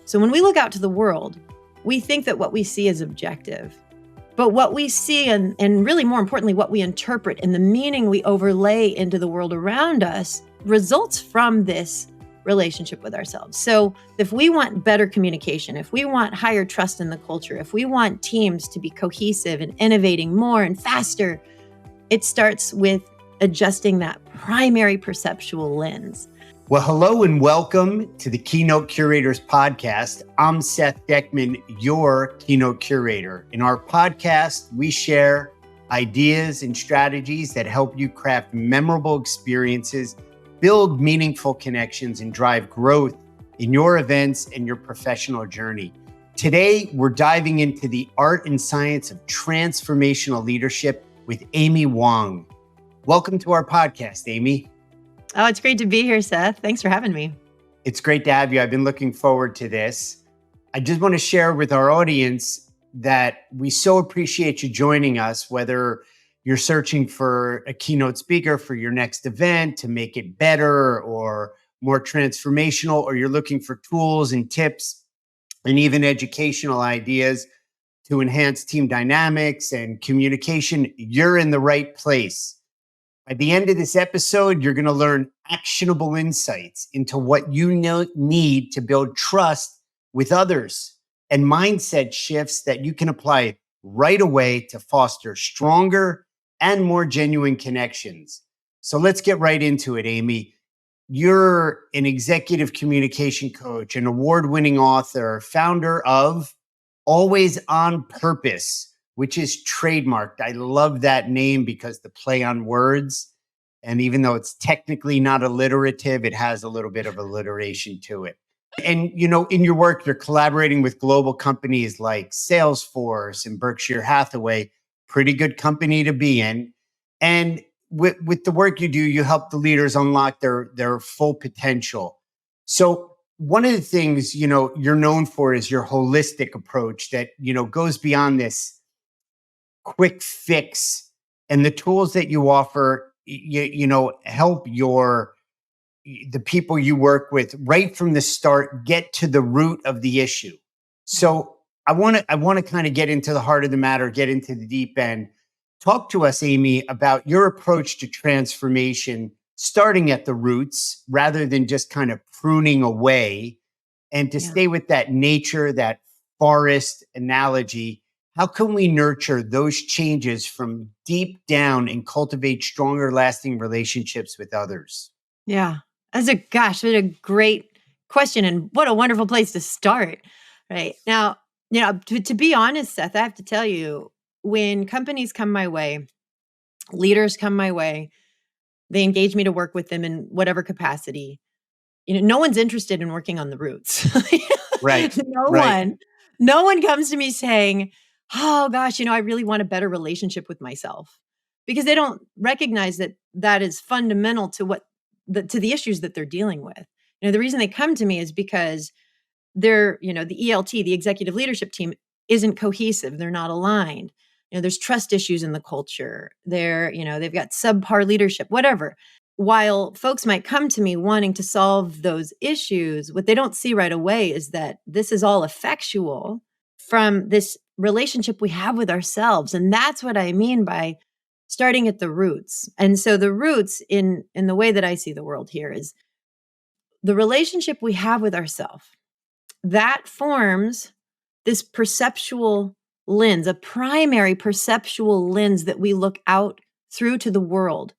So when we look out to the world, we think that what we see is objective. But what we see, and really more importantly, what we interpret and the meaning we overlay into the world around us results from this relationship with ourselves. So if we want better communication, if we want higher trust in the culture, if we want teams to be cohesive and innovating more and faster, it starts with adjusting that primary perceptual lens. Well, hello and welcome to the Keynote Curators podcast. I'm Seth Deckman, your Keynote Curator. In our podcast, we share ideas and strategies that help you craft memorable experiences, build meaningful connections, and drive growth in your events and your professional journey. Today, we're diving into the art and science of transformational leadership with Amy Wong. Welcome to our podcast, Amy. Oh, it's great to be here, Seth. Thanks for having me. It's great to have you. I've been looking forward to this. I just want to share with our audience that we so appreciate you joining us, whether you're searching for a keynote speaker for your next event to make it better or more transformational, or you're looking for tools and tips and even educational ideas to enhance team dynamics and communication, you're in the right place. By the end of this episode, you're going to learn actionable insights into what you need to build trust with others and mindset shifts that you can apply right away to foster stronger and more genuine connections. So let's get right into it, Amy. You're an executive communication coach, an award-winning author, founder of Always on Purpose, which is trademarked. I love that name because the play on words, and even though it's technically not alliterative, it has a little bit of alliteration to it. And, you know, in your work, you're collaborating with global companies like Salesforce and Berkshire Hathaway, pretty good company to be in. And with the work you do, you help the leaders unlock their full potential. So one of the things, you know, you're known for is your holistic approach that, you know, goes beyond this quick fix, and the tools that you offer, you know, help the people you work with right from the start get to the root of the issue. So I want to kind of get into the heart of the matter, get into the deep end. Talk to us, Amy, about your approach to transformation, starting at the roots rather than just kind of pruning away, and to stay with that nature, that forest analogy. How can we nurture those changes from deep down and cultivate stronger, lasting relationships with others? Yeah, what a great question, and what a wonderful place to start. Right now, you know, to be honest, Seth, I have to tell you, when companies come my way, leaders come my way, they engage me to work with them in whatever capacity. You know, no one's interested in working on the roots. Right. No one comes to me saying, oh gosh, you know, I really want a better relationship with myself, because they don't recognize that that is fundamental to to the issues that they're dealing with. You know, the reason they come to me is because they're, you know, the ELT, the executive leadership team, isn't cohesive. They're not aligned. You know, there's trust issues in the culture. They've got subpar leadership, whatever. While folks might come to me wanting to solve those issues, what they don't see right away is that this is all effectual from this relationship we have with ourselves. And that's what I mean by starting at the roots. And so the roots in the way that I see the world here is the relationship we have with ourselves. That forms this perceptual lens, a primary perceptual lens that we look out through to the world.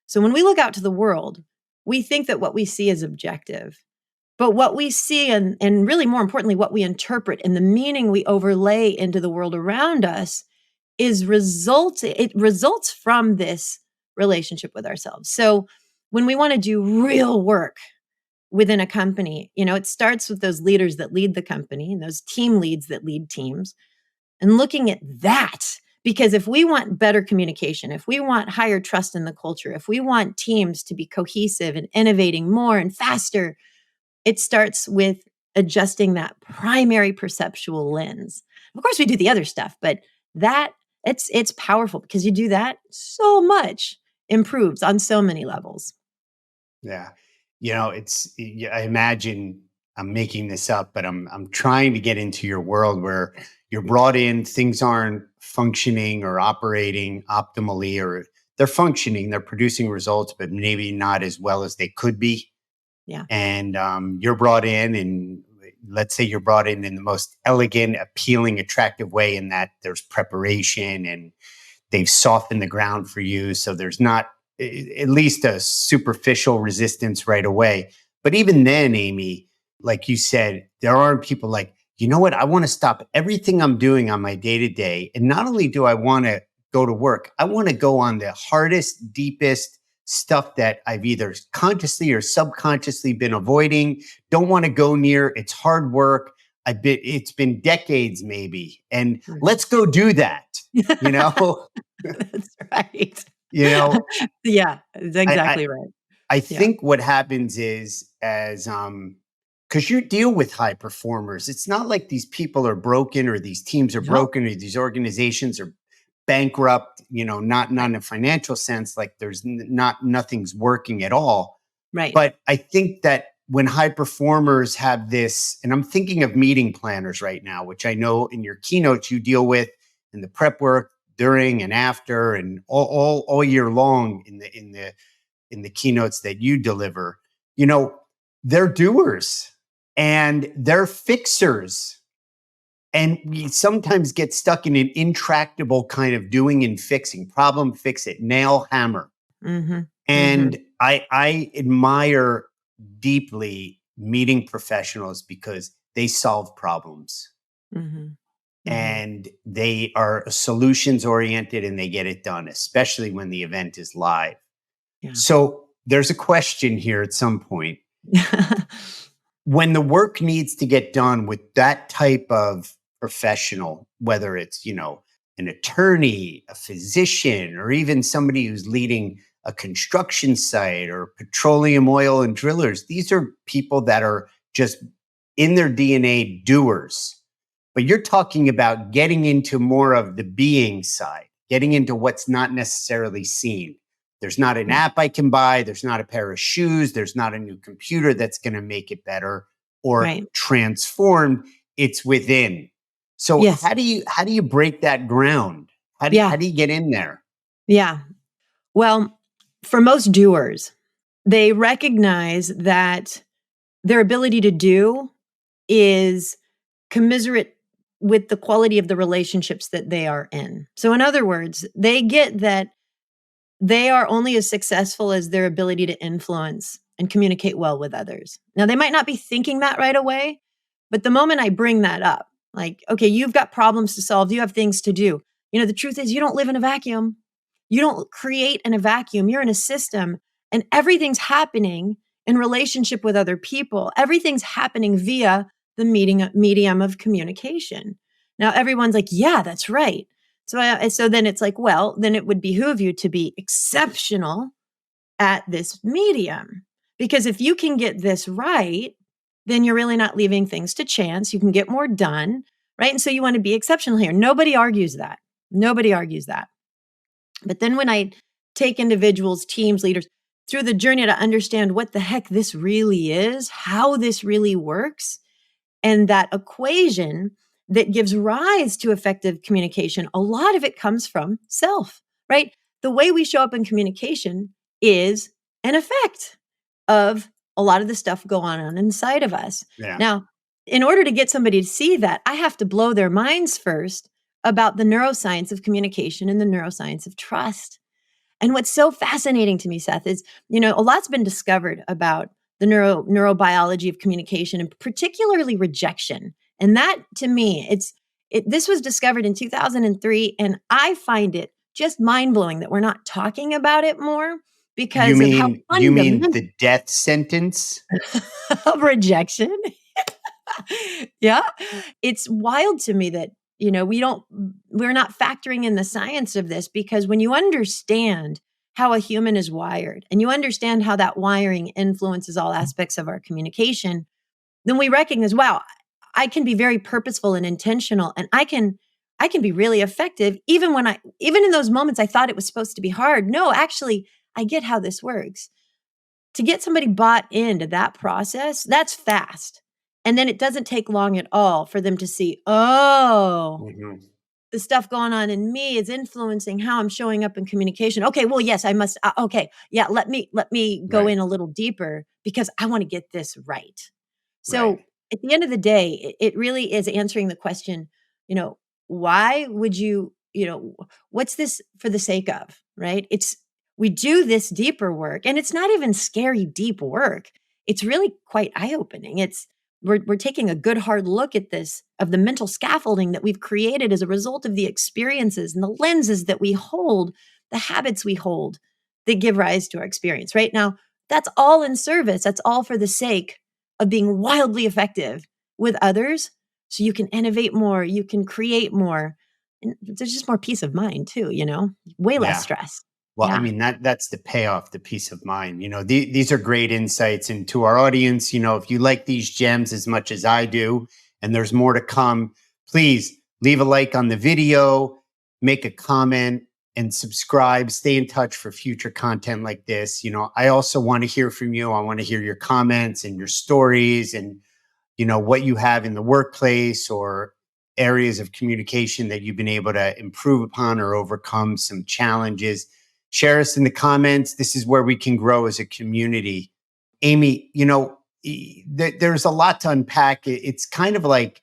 So when we look out to the world, we think that what we see is objective. But what we see, and really more importantly, what we interpret and the meaning we overlay into the world around us results from this relationship with ourselves. So when we want to do real work within a company, you know, it starts with those leaders that lead the company and those team leads that lead teams, and looking at that. Because if we want better communication, if we want higher trust in the culture, if we want teams to be cohesive and innovating more and faster, it starts with adjusting that primary perceptual lens. Of course, we do the other stuff, but it's powerful, because you do that, so much improves on so many levels. Yeah. You know, I imagine I'm making this up, but I'm trying to get into your world where you're brought in, things aren't functioning or operating optimally, or they're functioning, they're producing results, but maybe not as well as they could be. Yeah. And you're brought in, and let's say you're brought in the most elegant, appealing, attractive way, in that there's preparation and they've softened the ground for you. So there's not at least a superficial resistance right away. But even then, Amy, like you said, there aren't people like, you know what? I want to stop everything I'm doing on my day to day. And not only do I want to go to work, I want to go on the hardest, deepest stuff that I've either consciously or subconsciously been avoiding, don't want to go near. It's hard work. It's been decades maybe. And Mhm. let's go do that. You know, That's right. you know, Yeah, that's I, I, exactly right. I Yeah. think what happens is, because you deal with high performers, it's not like these people are broken or these teams are No. broken or these organizations are bankrupt, not Right. in a financial sense, like there's nothing's working at all. Right. But I think that when high performers have this, and I'm thinking of meeting planners right now, which I know in your keynotes you deal with in the prep work during and after and all year long in the keynotes that you deliver, you know, they're doers and they're fixers. And we sometimes get stuck in an intractable kind of doing and fixing, problem, fix it, nail, hammer. Mhm. And Mhm. I admire deeply meeting professionals because they solve problems Mhm. Mhm. and they are solutions oriented and they get it done, especially when the event is live. Yeah. So there's a question here at some point. When the work needs to get done with that type of professional, whether it's, an attorney, a physician, or even somebody who's leading a construction site or petroleum oil and drillers, these are people that are just in their DNA doers. But you're talking about getting into more of the being side, getting into what's not necessarily seen. There's not an Yeah. app I can buy. There's not a pair of shoes. There's not a new computer that's going to make it better or Right. transformed. It's within. So Yes. how do you break that ground? How do, Yeah. how do you get in there? Yeah. Well, for most doers, they recognize that their ability to do is commiserate with the quality of the relationships that they are in. So in other words, they get that they are only as successful as their ability to influence and communicate well with others. Now, they might not be thinking that right away, but the moment I bring that up, like, okay, you've got problems to solve, you have things to do. The truth is, you don't live in a vacuum. You don't create in a vacuum. You're in a system, and everything's happening in relationship with other people. Everything's happening via the medium of communication. Now, everyone's like, yeah, that's right. So then it's like, well, then it would behoove you to be exceptional at this medium. Because if you can get this right, then you're really not leaving things to chance. You can get more done, right? And so you want to be exceptional here. Nobody argues that. Nobody argues that. But then when I take individuals, teams, leaders through the journey to understand what the heck this really is, how this really works, and that equation that gives rise to effective communication, a lot of it comes from self, right? The way we show up in communication is an effect of a lot of the stuff going on inside of us. Yeah. Now, in order to get somebody to see that, I have to blow their minds first about the neuroscience of communication and the neuroscience of trust. And what's so fascinating to me, Seth, is, a lot's been discovered about the neurobiology of communication and particularly rejection. And that to me, this was discovered in 2003. And I find it just mind blowing that we're not talking about it more You because of how mean you mean fundamental the death sentence? of rejection. Yeah. It's wild to me that, we're not factoring in the science of this, because when you understand how a human is wired and you understand how that wiring influences all aspects of our communication, then we recognize, wow, I can be very purposeful and intentional, and I can be really effective even in those moments I thought it was supposed to be hard. No, actually, I get how this works. To get somebody bought into that process, that's fast. And then it doesn't take long at all for them to see, oh, Mhm. the stuff going on in me is influencing how I'm showing up in communication. Okay, well, yes, I must. Okay, yeah, let me go Right. in a little deeper because I want to get this right. Right. So at the end of the day, it really is answering the question, you know, why would you, what's this for the sake of, right? It's we do this deeper work, and it's not even scary deep work. It's really quite eye opening. We're taking a good hard look at this of the mental scaffolding that we've created as a result of the experiences and the lenses that we hold, the habits we hold that give rise to our experience. Right now, that's all in service. That's all for the sake of being wildly effective with others. So you can innovate more, you can create more. And there's just more peace of mind too, way less Yeah. stress. Well, I Yeah. mean that's the payoff, the peace of mind. These are great insights, and to our audience, if you like these gems as much as I do, and there's more to come, please leave a like on the video, make a comment, and subscribe. Stay in touch for future content like this. I also want to hear from you. I want to hear your comments and your stories, and what you have in the workplace or areas of communication that you've been able to improve upon or overcome some challenges. Share us in the comments. This is where we can grow as a community. Amy, there's a lot to unpack. It's kind of like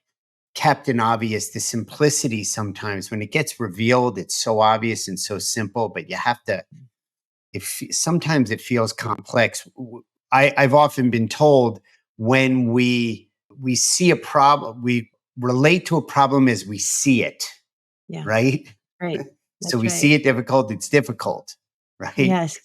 Captain Obvious, the simplicity sometimes when it gets revealed, it's so obvious and so simple, but you have to, if sometimes it feels complex. I've often been told when we see a problem, we relate to a problem as we see it, Yeah. right? Right. So That's we right. see it difficult, it's difficult, right? Yes.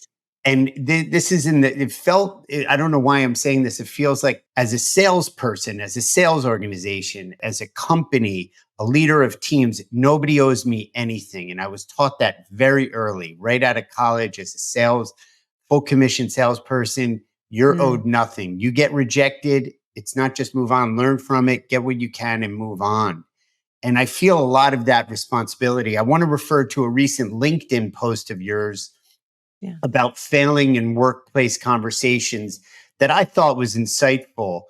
And this is in the, it felt, I don't know why I'm saying this. It feels like as a salesperson, as a sales organization, as a company, a leader of teams, nobody owes me anything. And I was taught that very early, right out of college as a full commission salesperson. You're Mm, owed nothing. You get rejected. It's not just move on, learn from it, get what you can and move on. And I feel a lot of that responsibility. I want to refer to a recent LinkedIn post of yours yeah. about failing in workplace conversations that I thought was insightful.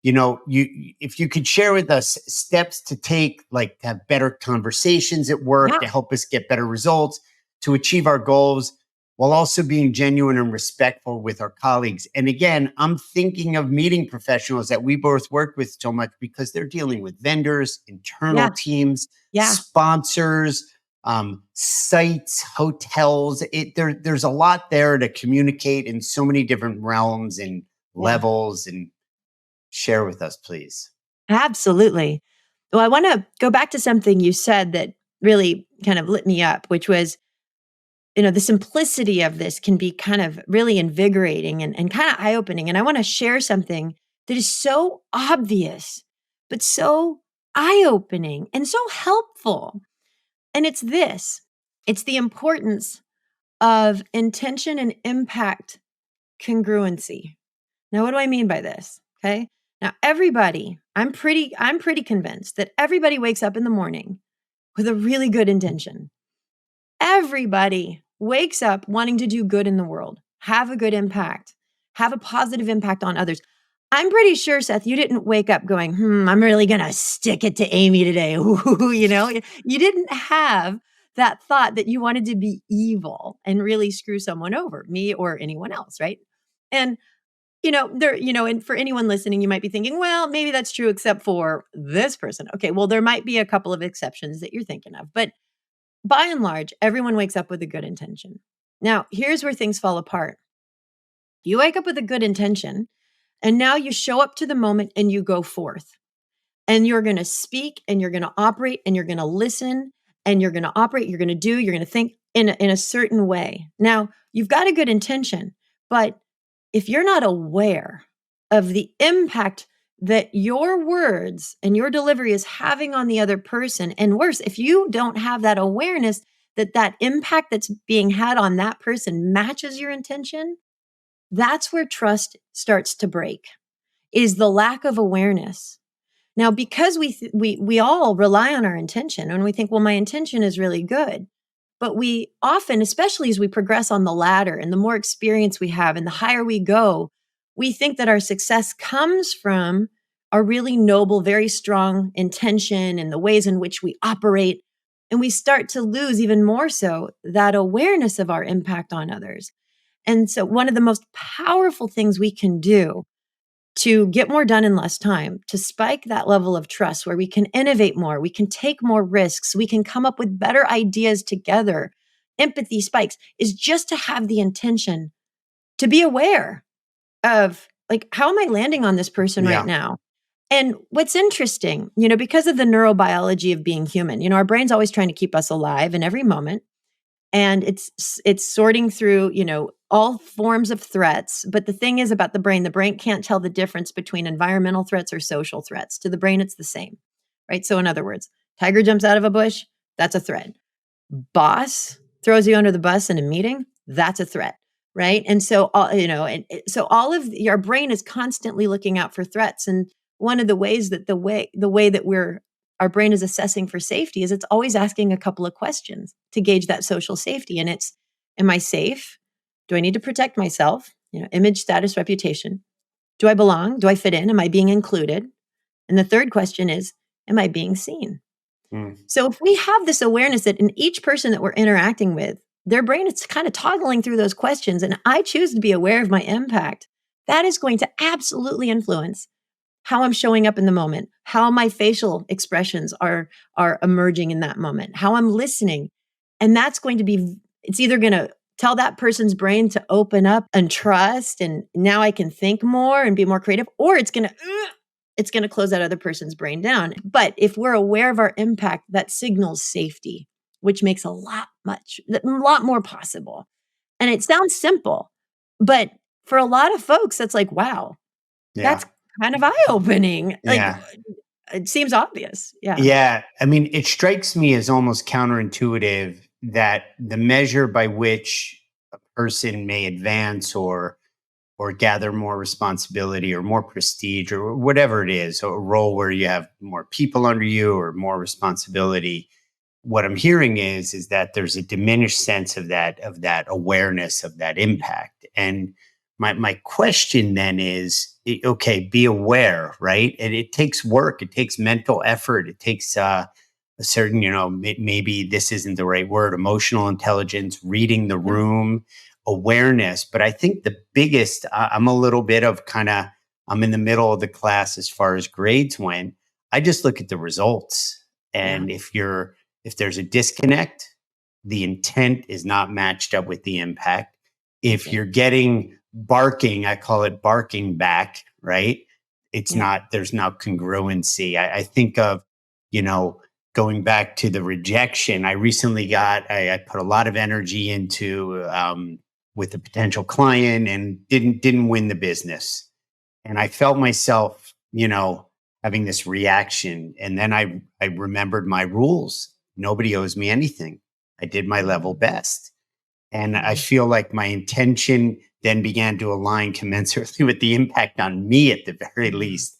If you could share with us steps to take, like to have better conversations at work, Yeah. to help us get better results, to achieve our goals, while also being genuine and respectful with our colleagues. And again, I'm thinking of meeting professionals that we both work with so much because they're dealing with vendors, internal Yeah. teams, Yeah. sponsors, sites, hotels. There's a lot there to communicate in so many different realms and Yeah. levels. And share with us, please. Absolutely. Well, I want to go back to something you said that really kind of lit me up, which was, the simplicity of this can be kind of really invigorating and kind of eye opening. And I want to share something that is so obvious, but so eye opening and so helpful. And it's this it's the importance of intention and impact congruency. Now, what do I mean by this? Okay. Now, I'm pretty convinced that everybody wakes up in the morning with a really good intention. Everybody wakes up wanting to do good in the world, have a good impact, have a positive impact on others. I'm pretty sure, Seth, you didn't wake up going, I'm really going to stick it to Amy today. You didn't have that thought that you wanted to be evil and really screw someone over, me or anyone else, right? And and for anyone listening, you might be thinking, well, maybe that's true, except for this person. Okay, well, there might be a couple of exceptions that you're thinking of, but by and large, everyone wakes up with a good intention. Now, here's where things fall apart. You wake up with a good intention, and now you show up to the moment and you go forth. And you're going to speak and you're going to operate and you're going to listen and you're going to operate, you're going to do, you're going to think in a certain way. Now, you've got a good intention, but if you're not aware of the impact that your words and your delivery is having on the other person, and worse, if you don't have that awareness that that impact that's being had on that person matches your intention, that's where trust starts to break, is the lack of awareness. Now, because we all rely on our intention and we think, well, my intention is really good. But we often, especially as we progress on the ladder and the more experience we have and the higher we go, we think that our success comes from our really noble, very strong intention and the ways in which we operate. And we start to lose even more so that awareness of our impact on others. And so one of the most powerful things we can do to get more done in less time, to spike that level of trust where we can innovate more, we can take more risks, we can come up with better ideas together, empathy spikes, is just to have the intention to be aware of like, how am I landing on this person right Yeah. now? And what's interesting, because of the neurobiology of being human, our brain's always trying to keep us alive in every moment. And it's sorting through, all forms of threats. But the thing is about the brain can't tell the difference between environmental threats or social threats. To the brain, it's the same, right? So in other words, tiger jumps out of a bush, that's a threat. Boss throws you under the bus in a meeting, that's a threat, right? And so, so all of your brain is constantly looking out for threats. And one of the ways that the way that our brain is assessing for safety is it's always asking a couple of questions to gauge that social safety. And it's, am I safe? Do I need to protect myself? Image, status, reputation. Do I belong? Do I fit in? Am I being included? And the third question is, am I being seen? Mm. So if we have this awareness that in each person that we're interacting with, their brain is kind of toggling through those questions, and I choose to be aware of my impact, that is going to absolutely influence how I'm showing up in the moment, how my facial expressions are emerging in that moment, how I'm listening. And that's going to be, it's either going to tell that person's brain to open up and trust, and now I can think more and be more creative, or it's going to close that other person's brain down. But if we're aware of our impact, that signals safety, which makes a lot more possible. And it sounds simple, but for a lot of folks, that's like, wow, Yeah. that's kind of eye-opening. Like, Yeah. it seems obvious. Yeah. Yeah. I mean, it strikes me as almost counterintuitive that the measure by which a person may advance or gather more responsibility or more prestige or whatever it is, a role where you have more people under you or more responsibility. What I'm hearing is that there's a diminished sense of that awareness of that impact. And my question then is, okay, be aware, right? And it takes work, it takes mental effort, it takes a certain, maybe this isn't the right word, emotional intelligence, reading the Yeah. room, awareness. But I think the biggest, I'm a little bit of I'm in the middle of the class as far as grades went. I just look at the results. Yeah. And if there's a disconnect, the intent is not matched up with the impact. That's If it. you're getting barking, I call it barking back, right? It's Yeah. not, there's no congruency. I think of, you know, going back to the rejection. I recently I put a lot of energy into with a potential client and didn't win the business. And I felt myself, having this reaction. And then I remembered my rules. Nobody owes me anything. I did my level best. And I Mhm. feel like my intention then began to align commensurately with the impact on me at the very Mhm. least.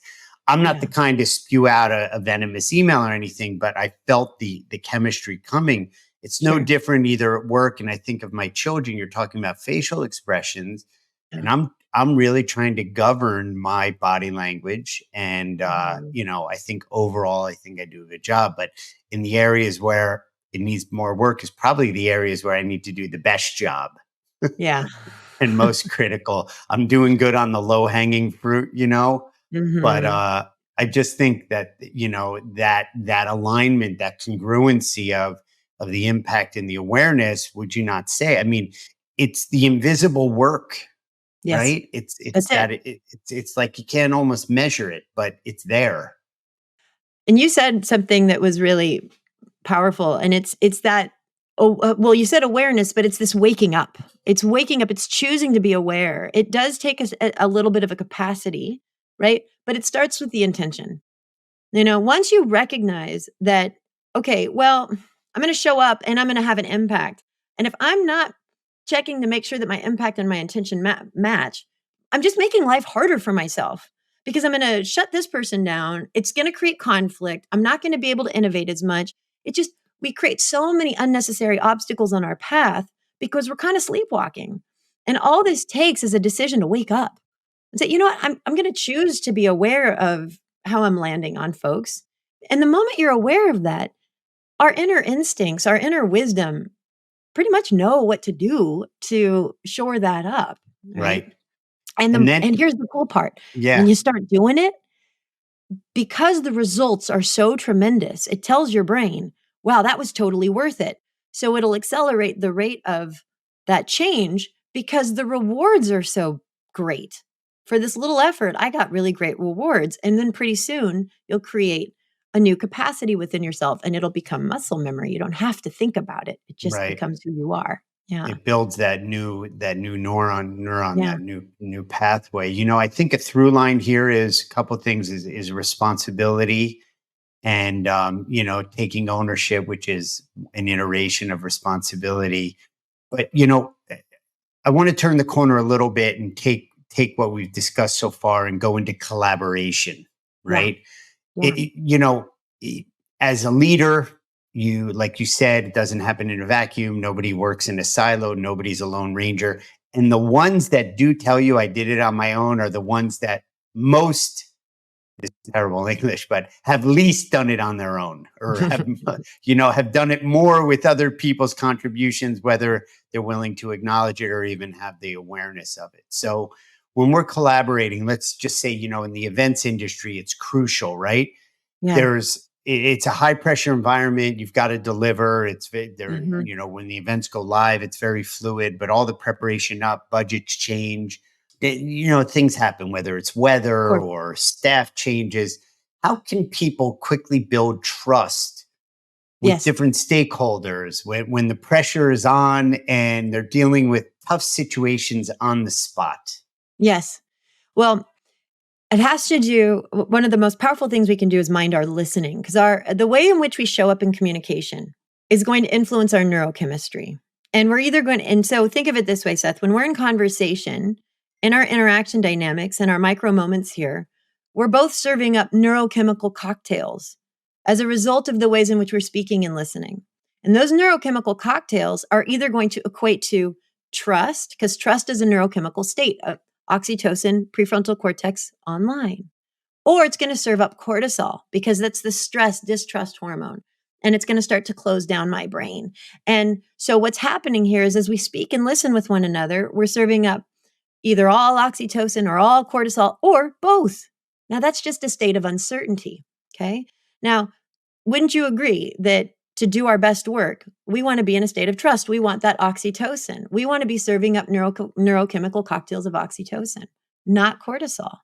I'm not Yeah. the kind to spew out a venomous email or anything, but I felt the chemistry coming. It's no Sure. different either at work. And I think of my children, you're talking about facial expressions, Yeah. and I'm really trying to govern my body language. And Mhm. I think overall, I think I do a good job. But in the areas where it needs more work is probably the areas where I need to do the best job Yeah. and most critical. I'm doing good on the low hanging fruit, but Mhm. I just think that that alignment, that congruency of the impact and the awareness. Would you not say? I mean, it's the invisible work, Yes. right? It's That's it. that it's like you can't almost measure it, but it's there. And you said something that was really powerful, and it's that, well, you said awareness, but it's this waking up. It's waking up, it's choosing to be aware. It does take us a little bit of a capacity, right? But it starts with the intention. Once you recognize that, okay, well, I'm going to show up and I'm going to have an impact. And if I'm not checking to make sure that my impact and my intention match, I'm just making life harder for myself because I'm going to shut this person down. It's going to create conflict. I'm not going to be able to innovate as much. We create so many unnecessary obstacles on our path because we're kind of sleepwalking. And all this takes is a decision to wake up and say, you know what, I'm going to choose to be aware of how I'm landing on folks. And the moment you're aware of that, our inner instincts, our inner wisdom pretty much know what to do to shore that up, right? Right. And And and then, here's the cool part. When yeah, you start doing it, because the results are so tremendous, it tells your brain, wow, that was totally worth it. So it'll accelerate the rate of that change because the rewards are so great. For this little effort, I got really great rewards. And then pretty soon you'll create a new capacity within yourself and it'll become muscle memory. You don't have to think about it. It just right. becomes who you are. Yeah. It builds that new neuron, Yeah. that new pathway. I think a through line here is a couple of things is responsibility and taking ownership, which is an iteration of responsibility. But I want to turn the corner a little bit and take what we've discussed so far and go into collaboration, Yeah. right? Yeah. I- as a leader, like you said, it doesn't happen in a vacuum. Nobody works in a silo. Nobody's a lone ranger. And the ones that do tell you I did it on my own are the ones that most, this is terrible English, but have least done it on their own, or have have done it more with other people's contributions, whether they're willing to acknowledge it or even have the awareness of it. So when we're collaborating, let's just say, in the events industry, it's crucial, right? Yeah. It's a high pressure environment. You've got to deliver. There, Hmm. when the events go live, it's very fluid, but all the preparation up, budgets change. Things happen, whether it's Of weather course. or staff changes. How can people quickly build trust with Yes. different stakeholders when the pressure is on and they're dealing with tough situations on the spot? Yes. Well, it has to do one of the most powerful things we can do is mind our listening because the way in which we show up in communication is going to influence our neurochemistry. And we're either going to, and so think of it this way, Seth, when we're in conversation, in our interaction dynamics and our micro moments here, we're both serving up neurochemical cocktails as a result of the ways in which we're speaking and listening. And those neurochemical cocktails are either going to equate to trust, because trust is a neurochemical state, oxytocin, prefrontal cortex online. Or it's going to serve up cortisol because that's the stress distrust hormone. And it's going to start to close down my brain. And so what's happening here is as we speak and listen with one another, we're serving up either all oxytocin or all cortisol or both. Now that's just a state of uncertainty. Okay. Now, wouldn't you agree that to do our best work, we want to be in a state of trust? We want that oxytocin. We want to be serving up neurochemical cocktails of oxytocin, not cortisol.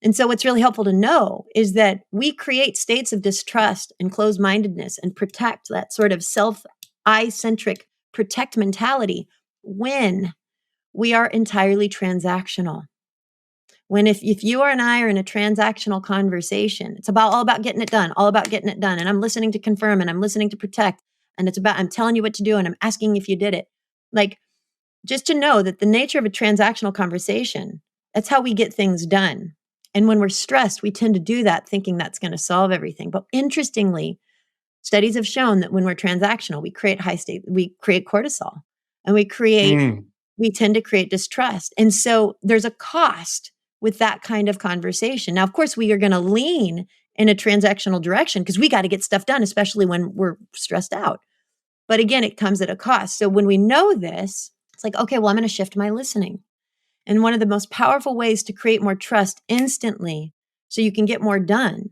And so, what's really helpful to know is that we create states of distrust and closed mindedness and protect that sort of self I centric protect mentality when we are entirely transactional. When if you and I are in a transactional conversation, it's all about getting it done, all about getting it done. And I'm listening to confirm and I'm listening to protect. And it's about I'm telling you what to do and I'm asking if you did it. Like just to know that the nature of a transactional conversation, that's how we get things done. And when we're stressed, we tend to do that thinking that's going to solve everything. But interestingly, studies have shown that when we're transactional, we create cortisol and Mm, we tend to create distrust. And so there's a cost with that kind of conversation. Now, of course, we are going to lean in a transactional direction because we got to get stuff done, especially when we're stressed out. But again, it comes at a cost. So when we know this, it's like, okay, well, I'm going to shift my listening. And one of the most powerful ways to create more trust instantly so you can get more done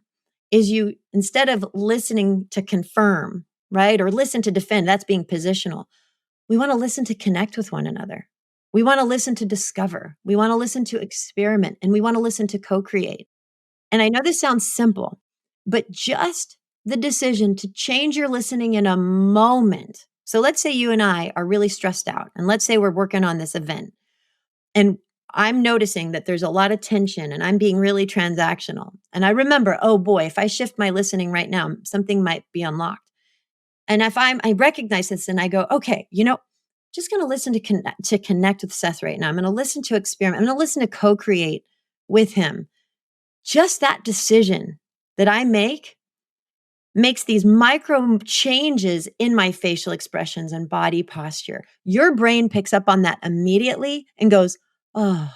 is you, instead of listening to confirm, right? Or listen to defend, that's being positional. We want to listen to connect with one another. We want to listen to discover. We want to listen to experiment and we want to listen to co-create. And I know this sounds simple, but just the decision to change your listening in a moment. So let's say you and I are really stressed out, and let's say we're working on this event, and I'm noticing that there's a lot of tension and I'm being really transactional. And I remember, oh boy, if I shift my listening right now, something might be unlocked. And if I recognize this and I go, okay, just going to listen to connect with Seth right now. I'm going to listen to experiment. I'm going to listen to co-create with him. Just that decision that I makes these micro changes in my facial expressions and body posture. Your brain picks up on that immediately and goes, oh.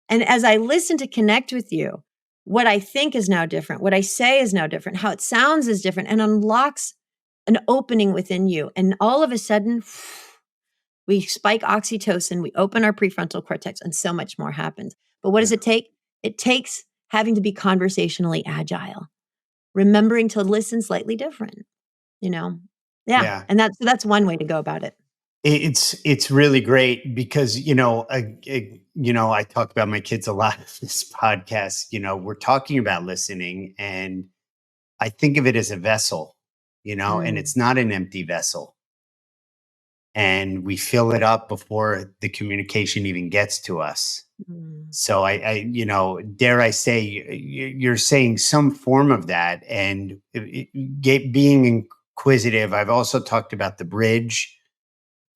And as I listen to connect with you, what I think is now different. What I say is now different. How it sounds is different, and unlocks an opening within you. And all of a sudden, we spike oxytocin, we open our prefrontal cortex, and so much more happens. But what does it take? It takes having to be conversationally agile, remembering to listen slightly different, you know? Yeah. Yeah. And that's one way to go about it. It's really great because I talk about my kids a lot in this podcast. We're talking about listening, and I think of it as a vessel, and Mm, it's not an empty vessel. And we fill it up before the communication even gets to us. mm. So dare I say, you're saying some form of that, and being inquisitive. I've also talked about the bridge.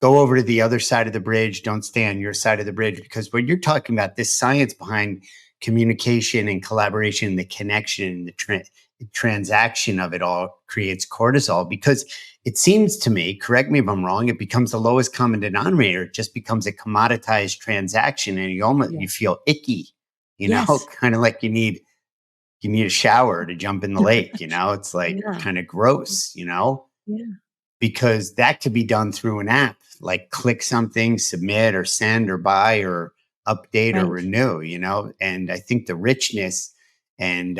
Go over to the other side of the bridge. Don't stay on your side of the bridge, because what you're talking about, this science behind communication and collaboration, the connection, the transaction of it all creates cortisol, because it seems to me, correct me if I'm wrong, it becomes the lowest common denominator. It just becomes a commoditized transaction, and you Yeah. feel icky, Yes. kind of like you need a shower to jump in the lake, it's like Yeah. kind of gross, Yeah. because that could be done through an app, like click something, submit or send or buy or update or Right. renew, and I think the richness and,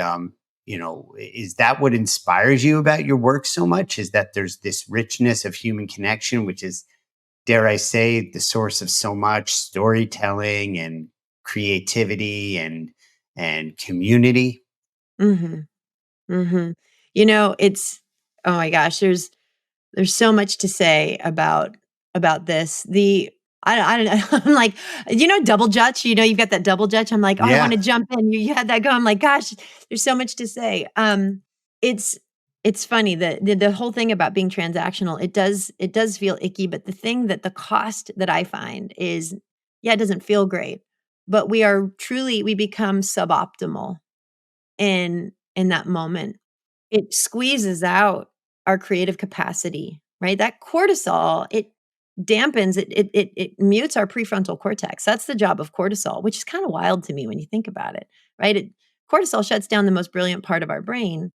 is that what inspires you about your work so much? Is that there's this richness of human connection, which is, dare I say, the source of so much storytelling and creativity and community? Mhm. Mhm. It's oh my gosh, there's so much to say about this. I don't know. I'm like, double Dutch. You've got that double Dutch. I'm like, oh, I want Yeah. to jump in. You had that go. I'm like, gosh, there's so much to say. It's it's funny that the whole thing about being transactional. It does feel icky, but the cost that I find is, yeah, it doesn't feel great, but we become suboptimal in that moment. It squeezes out our creative capacity, right? That cortisol, it dampens, it mutes our prefrontal cortex. That's the job of cortisol, which is kind of wild to me when you think about it, right? Cortisol shuts down the most brilliant part of our brain.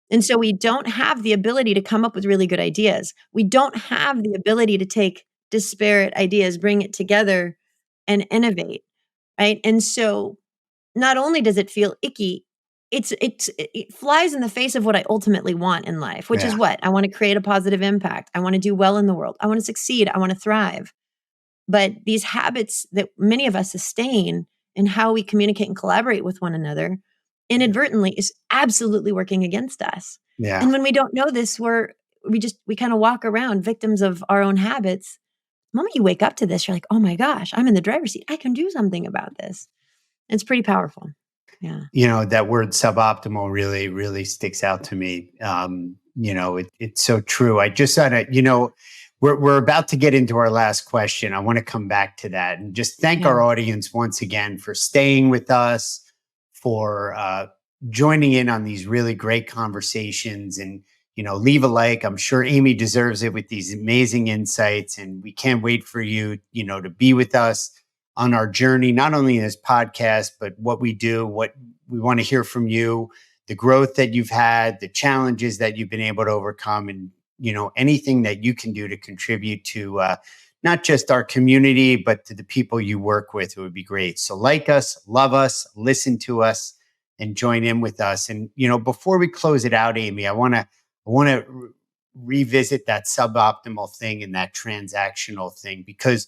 And so we don't have the ability to come up with really good ideas. We don't have the ability to take disparate ideas, bring it together and innovate, right? And so not only does it feel icky, it flies in the face of what I ultimately want in life, which is Yeah. what? I wanna create a positive impact. I wanna do well in the world. I wanna succeed. I wanna thrive. But these habits that many of us sustain in how we communicate and collaborate with one another inadvertently is absolutely working against us. Yeah. And when we don't know this, we kinda walk around victims of our own habits. The moment you wake up to this, you're like, "Oh my gosh, I'm in the driver's seat. I can do something about this." It's pretty powerful. Yeah. That word suboptimal really, really sticks out to me. It's so true. I just had we're about to get into our last question. I want to come back to that and just thank Yeah. our audience once again for staying with us, for joining in on these really great conversations, and leave a like. I'm sure Amy deserves it with these amazing insights, and we can't wait for you, to be with us on our journey, not only in this podcast, but what we do, what we want to hear from you, the growth that you've had, the challenges that you've been able to overcome, and anything that you can do to contribute to not just our community, but to the people you work with. It would be great. So like us, love us, listen to us, and join in with us. And before we close it out, Amy, I want to revisit that suboptimal thing and that transactional thing, because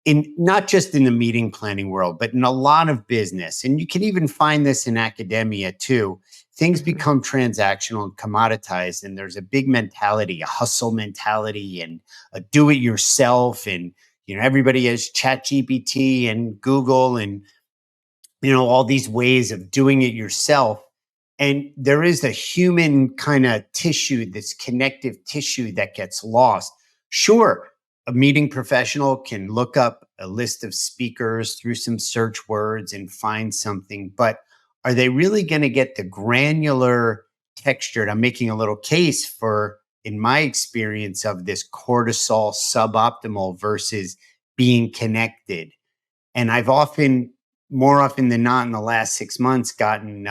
in not just in the meeting planning world, but in a lot of business, and you can even find this in academia too, things Mhm. become transactional and commoditized. And there's a big mentality, a hustle mentality, and a do it yourself. And, everybody has Chat GPT and Google and, all these ways of doing it yourself. And there is a human kind of tissue, this connective tissue that gets lost. Sure, a meeting professional can look up a list of speakers through some search words and find something, but are they really going to get the granular textured? I'm making a little case for, in my experience, of this cortisol suboptimal versus being connected. And I've more often than not, in the last 6 months, gotten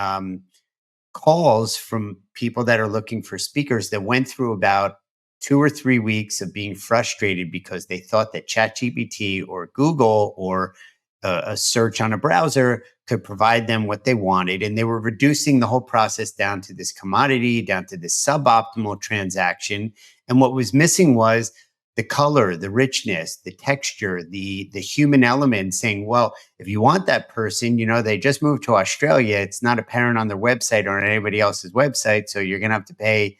calls from people that are looking for speakers that went through about 2 or 3 weeks of being frustrated because they thought that ChatGPT or Google or a search on a browser could provide them what they wanted. And they were reducing the whole process down to this commodity, down to this suboptimal transaction. And what was missing was the color, the richness, the texture, the human element, saying, well, if you want that person, they just moved to Australia. It's not apparent on their website or on anybody else's website. So you're going to have to pay,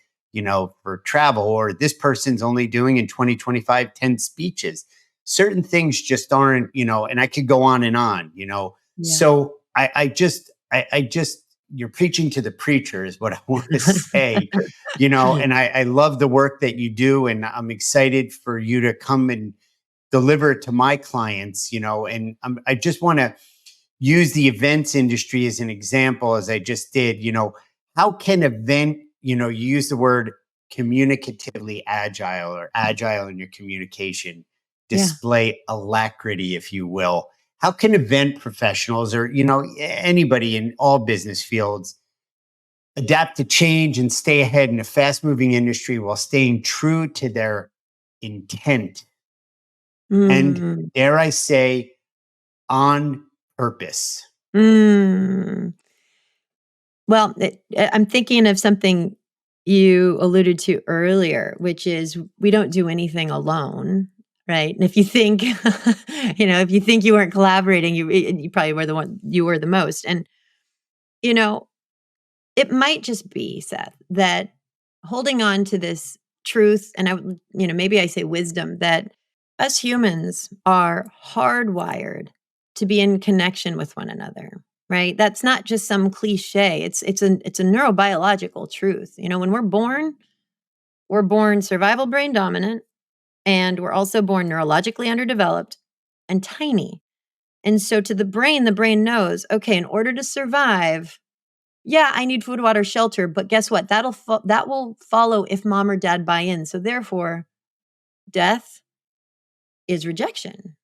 for travel, or this person's only doing in 2025 10 speeches. Certain things just aren't, and I could go on and on, Yeah. So I just, you're preaching to the preacher is what I want to say, and I love the work that you do. And I'm excited for you to come and deliver it to my clients, and I just want to use the events industry as an example, as I just did. How can event, you use the word communicatively agile or agile in your communication, Yeah. display alacrity, if you will. How can event professionals or, anybody in all business fields adapt to change and stay ahead in a fast moving industry while staying true to their intent? And Mm. dare I say, on purpose? Mm. Well, I'm thinking of something you alluded to earlier, which is we don't do anything alone, right? And if you think, if you think you weren't collaborating, you probably were the one you were the most. And you know, it might just be, Seth, that holding on to this truth, and I would, maybe I say wisdom, that us humans are hardwired to be in connection with one another, right? That's not just some cliche. It's a neurobiological truth. When we're born survival brain dominant, and we're also born neurologically underdeveloped and tiny. And so to the brain knows, okay, in order to survive, yeah, I need food, water, shelter, but guess what? That will follow if mom or dad buy in. So therefore, death is rejection.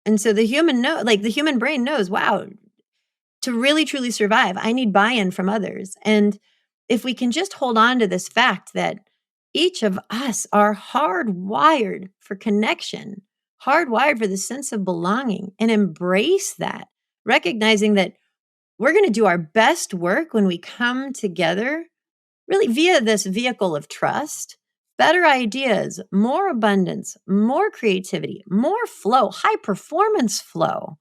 And so the human brain knows, wow, to really truly survive, I need buy-in from others. And if we can just hold on to this fact that each of us are hardwired for connection, hardwired for the sense of belonging, and embrace that, recognizing that we're going to do our best work when we come together, really via this vehicle of trust, better ideas, more abundance, more creativity, more flow, high performance flow.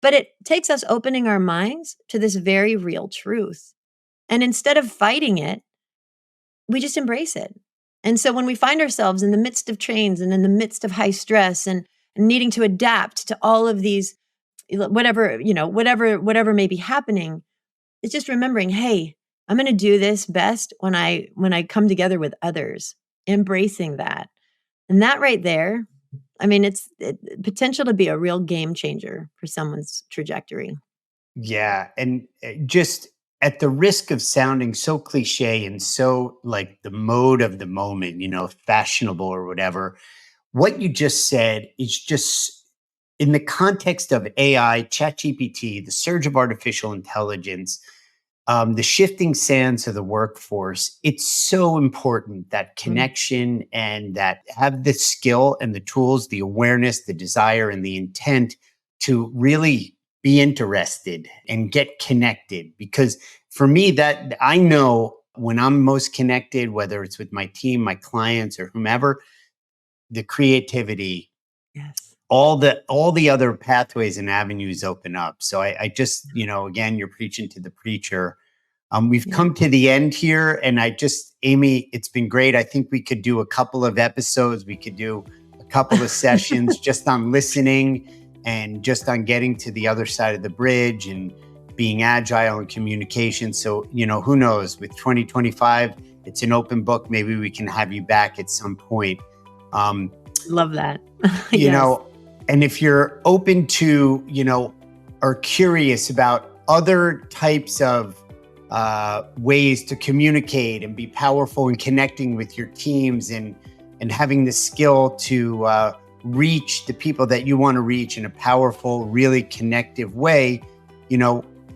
But it takes us opening our minds to this very real truth. And instead of fighting it, we just embrace it. And so when we find ourselves in the midst of trains and in the midst of high stress and needing to adapt to all of these, whatever may be happening, it's just remembering, hey, I'm going to do this best when I come together with others, embracing that. And that right there, I mean, it's potential to be a real game changer for someone's trajectory. Yeah. And just at the risk of sounding so cliche and so like the mode of the moment, fashionable or whatever, what you just said is just in the context of AI, ChatGPT, the surge of artificial intelligence, the shifting sands of the workforce. It's so important that Mm. connection and that have the skill and the tools, the awareness, the desire, and the intent to really be interested and get connected. Because for me, that I know when I'm most connected, whether it's with my team, my clients, or whomever, the creativity, Yes. all the other pathways and avenues open up. So I just, again, you're preaching to the preacher. We've Yeah. come to the end here, and Amy, it's been great. I think we could do a couple of episodes. We could do a couple of sessions just on listening and just on getting to the other side of the bridge and being agile in communication. So, who knows, with 2025, it's an open book. Maybe we can have you back at some point. Um, Love that. you Yes. know, and if you're open to, or curious about other types of ways to communicate and be powerful in connecting with your teams and having the skill to reach the people that you want to reach in a powerful, really connective way,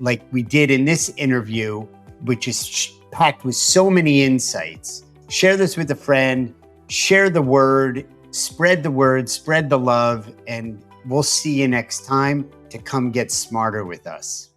like we did in this interview, which is packed with so many insights. Share this with a friend, share the word, spread the love, and we'll see you next time to come get smarter with us.